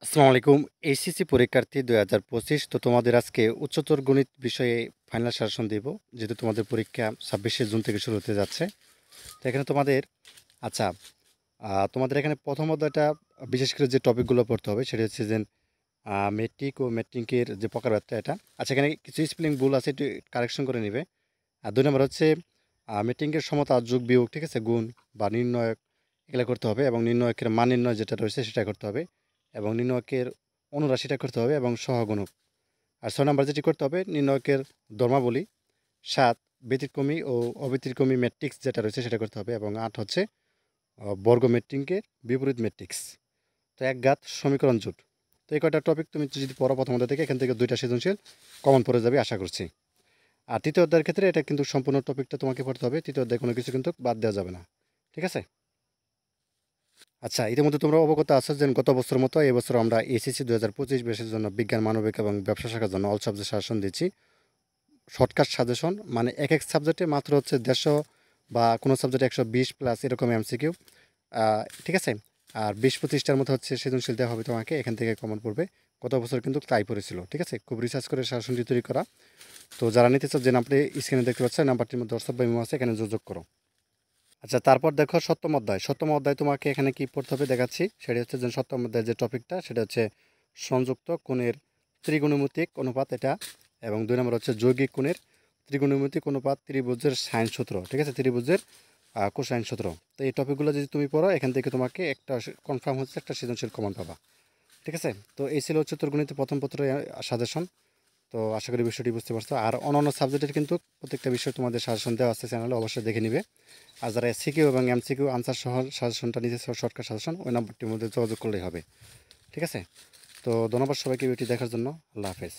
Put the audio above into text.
আসসালামু আলাইকুম। এইচএসসি পরীক্ষার্থী ২০২৫। তো তোমাদের আজকে উচ্চতর গণিত বিষয়ে ফাইনাল সাজেশন দিব। যেহেতু তোমাদের পরীক্ষা ২৬শে জুন থেকে শুরু হতে যাচ্ছে। তো এখানে তোমাদের আচ্ছা, তোমাদের এখানে প্রথম অধ্যায়টা বিশেষ করে যে টপিকগুলো পড়তে হবে সেটা হচ্ছে যে মেট্রিক ও মেট্রিকের যে প্রকারভেদটা এটা। আচ্ছা, এখানে কিছু স্পেলিং ভুল আছে, একটু কারেকশন করে নিবে। আর ২ নম্বর হচ্ছে মেট্রিকের সমতা যোগ বিয়োগ, ঠিক আছে? গুণ বা নির্ণয়ক এগুলা করতে হবে এবং নির্ণয়কের মান নির্ণয় যেটা রয়েছে সেটা করতে হবে এবং নির্ণয়কের অনুরাশিটা করতে হবে এবং সহগুণক। আর ৬ নম্বর যেটি করতে হবে নির্ণয়কের ধর্মাবলী। ৭ ব্যতিক্রমী ও অব্যতিক্রমী ম্যাট্রিক্স যেটা রয়েছে সেটা করতে হবে এবং ৮ হচ্ছে বর্গ ম্যাট্রিকের বিপরীত ম্যাট্রিক্স। তো একঘাত সমীকরণ জোট। তো এই কয়টা টপিক তুমি যদি পড়ো প্রথম অধ্যায় থেকে, এখান থেকে ২টা সৃজনশীল কমন পড়ে যাবে আশা করছি। আর তৃতীয় অধ্যায়ের ক্ষেত্রে এটা কিন্তু সম্পূর্ণ টপিকটা তোমাকে পড়তে হবে। তৃতীয় অধ্যায়ে কোনো কিছু কিন্তু বাদ দেওয়া যাবে না। ঠিক আছে? আচ্ছা, ইতিমধ্যে তোমরা অবগত আছো যে গত বছরের মতো এবছর আমরা এসএসসি ২০২৫ ব্যাচের জন্য বিজ্ঞান, মানবিক এবং ব্যবসা শাখার জন্য অল সাবজেক্ট সাজেশন দিচ্ছি। শর্টকাট সাজেশন, মানে এক সাবজেক্টে মাত্র হচ্ছে ১৫০ বা কোনো সাবজেক্টে ১২০ প্লাস এরকম এমসিকিউ। ঠিক আছে? আর ২০-২৫টার মতো হচ্ছে সৃজনশীল দেওয়া হবে তোমাকে, এখান থেকে কমন পড়বে। গত বছর কিন্তু তাই পড়েছিল। ঠিক আছে? খুব রিসার্চ করে সাজেশনটি তৈরি করা। তো যারা নিতে চাও যে নাম্বারটি স্ক্রিনে দেখতে পাচ্ছ, নাম্বারটির মধ্যে হোয়াটসঅ্যাপ বা ইমো আছে, এখানে যোগাযোগ করো। আচ্ছা, তারপর দেখো সপ্তম অধ্যায়। সপ্তম অধ্যায় তোমাকে এখানে কি পড়তে হবে দেখাচ্ছি। সেটা হচ্ছে যে সপ্তম অধ্যায়ের যে টপিকটা সেটা হচ্ছে সংযুক্ত কোণের ত্রিগুণমিতিক অনুপাত এটা, এবং ২ নম্বর হচ্ছে যৌগিক কোণের ত্রিগুণমিতিক অনুপাত, ত্রিভুজের সাইন সূত্র। ঠিক আছে? ত্রিভুজের কোসাইন সূত্র। তো এই টপিকগুলো যদি তুমি পড়ো, এখান থেকে তোমাকে একটা কনফার্ম হচ্ছে একটা সৃজনশীল কমন পাবা। ঠিক আছে? তো এই ছিল উচ্চতর গণিতের প্রথম পত্রের সাজেশন। তো আশা করি বিষয়টি বুঝতে পারছো। আর অন্যান্য সাবজেক্টের কিন্তু প্রত্যেকটা বিষয় তোমাদের সাজেশন দেওয়া আছে চ্যানেলে, অবশ্যই দেখে নিবে। আর যারা সিকিউ এবং এমসিকিউ আনসার সহ সাজেশনটা নিতে শর্টকাট সাজেশন, ওই নাম্বারটির মধ্যে যোগাযোগ করলেই হবে। ঠিক আছে? তো ধন্যবাদ সবাইকে ভিডিওটি দেখার জন্য। আল্লাহ হাফেজ।